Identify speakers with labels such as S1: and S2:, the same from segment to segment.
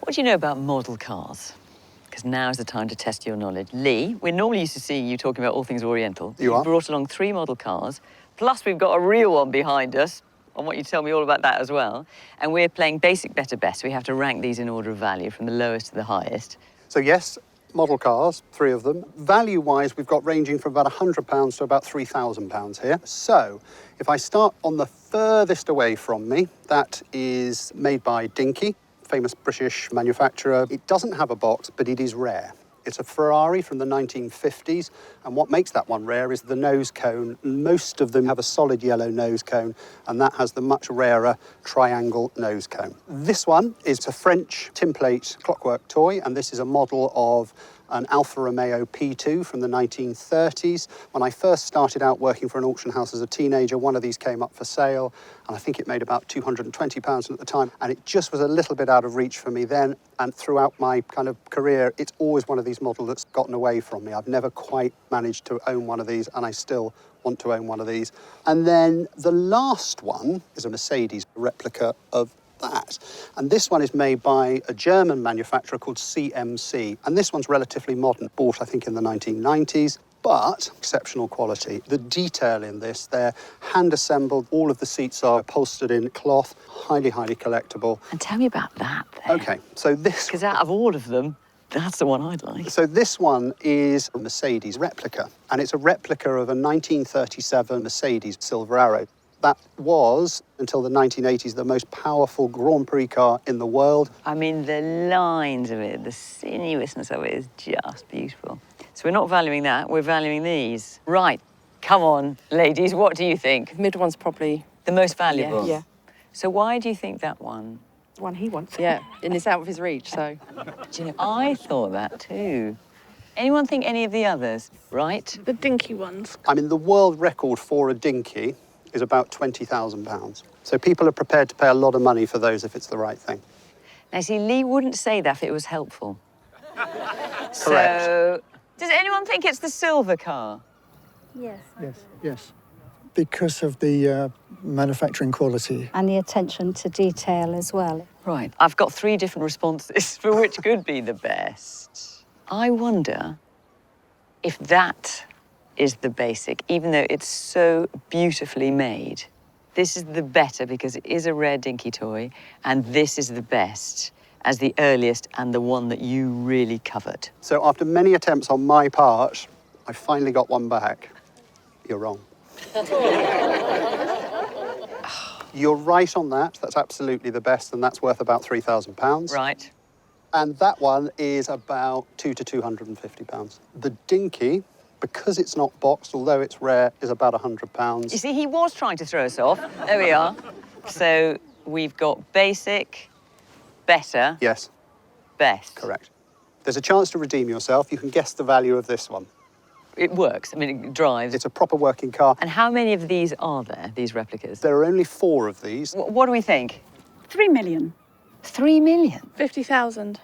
S1: What do you know about model cars? Because now is the time to test your knowledge. Lee, we're normally used to seeing you talking about all things Oriental.
S2: You are?
S1: You've brought along 3 model cars, plus we've got a real one behind us. I want you to tell me all about that as well. And we're playing basic, better, best. We have to rank these in order of value from the lowest to the highest.
S2: So yes, model cars, 3 of them. Value-wise, we've got ranging from about £100 to about £3,000 here. So if I start on the furthest away from me, that is made by Dinky, famous British manufacturer. It doesn't have a box, but it is rare. It's a Ferrari from the 1950s, and what makes that one rare is the nose cone. Most of them have a solid yellow nose cone, and that has the much rarer triangle nose cone. This one is a French tinplate clockwork toy, and this is a model of an Alfa Romeo P2 from the 1930s. When I first started out working for an auction house as a teenager, one of these came up for sale, and I think it made about £220 at the time, and it just was a little bit out of reach for me then, and throughout my kind of career, it's always one of these models that's gotten away from me. I've never quite managed to own one of these, and I still want to own one of these. And then the last one is a Mercedes replica of that. And this one is made by a German manufacturer called CMC. And this one's relatively modern, bought, I think, in the 1990s, but exceptional quality. The detail in this, they're hand-assembled. All of the seats are upholstered in cloth, highly, highly collectible.
S1: And tell me about that, then.
S2: OK, so this...
S1: Because out of all of them, that's the one I'd like.
S2: So this one is a Mercedes replica, and it's a replica of a 1937 Mercedes Silver Arrow. That was, until the 1980s, the most powerful Grand Prix car in the world.
S1: I mean, the lines of it, the sinuousness of it is just beautiful. So we're not valuing that, we're valuing these. Right, come on, ladies, what do you think?
S3: Mid one's probably...
S1: The most valuable?
S3: Yeah.
S1: So why do you think that one?
S3: The one he wants. Yeah, and it's out of his reach, so...
S1: Do you know, I thought that too. Anyone think any of the others? Right?
S4: The dinky ones.
S2: I mean, the world record for a dinky is about £20,000. So people are prepared to pay a lot of money for those if it's the right thing.
S1: Now, see, Lee wouldn't say that if it was helpful.
S2: Correct.
S1: So, does anyone think it's the silver car?
S4: Yes.
S5: Yes. Because of the manufacturing quality.
S6: And the attention to detail as well.
S1: Right, I've got 3 different responses for which could be the best. I wonder if that is the basic, even though it's so beautifully made. This is the better because it is a rare dinky toy, and this is the best as the earliest and the one that you really covered.
S2: So after many attempts on my part, I finally got one back. You're wrong. You're right on that. That's absolutely the best, and that's worth about £3,000.
S1: Right.
S2: And that one is about £200 to £250. The dinky, because it's not boxed, although it's rare, is about £100.
S1: You see, he was trying to throw us off. There we are. So we've got basic, better,
S2: Yes,
S1: best.
S2: correct. There's a chance to redeem yourself. You can guess the value of this one.
S1: It works. I mean, it drives.
S2: It's a proper working car.
S1: And how many of these are there, these replicas?
S2: There are only 4 of these.
S1: What do we think?
S4: 3 million.
S1: 3 million?
S4: 50,000.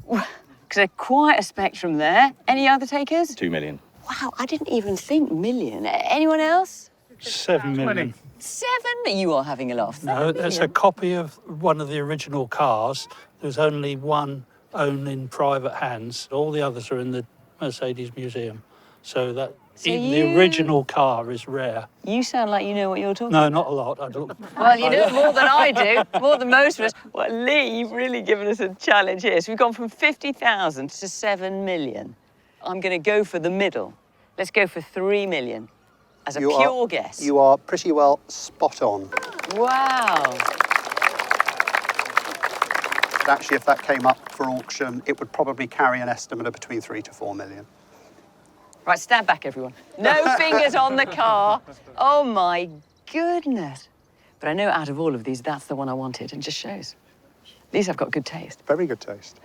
S1: Because there's quite a spectrum there. Any other takers?
S7: 2 million.
S1: Wow, I didn't even think million. Anyone else?
S8: 7 million.
S1: 7? You are having a laugh.
S8: No, that's a copy of one of the original cars. There's only one owned in private hands. All the others are in the Mercedes Museum. So that even the original car is rare.
S1: You sound like you know what you're talking
S8: No,
S1: about.
S8: not a lot.
S1: Well, you know more than I do, more than most of us. Well, Lee, you've really given us a challenge here. So we've gone from 50,000 to 7 million. I'm going to go for the middle. Let's go for 3 million as a pure guess.
S2: You are pretty well spot on.
S1: Wow.
S2: But actually, if that came up for auction, it would probably carry an estimate of between 3 to 4 million.
S1: Right, stand back, everyone. No fingers on the car. Oh, my goodness. But I know out of all of these, that's the one I wanted, and just shows. At least I've got good taste.
S2: Very good taste.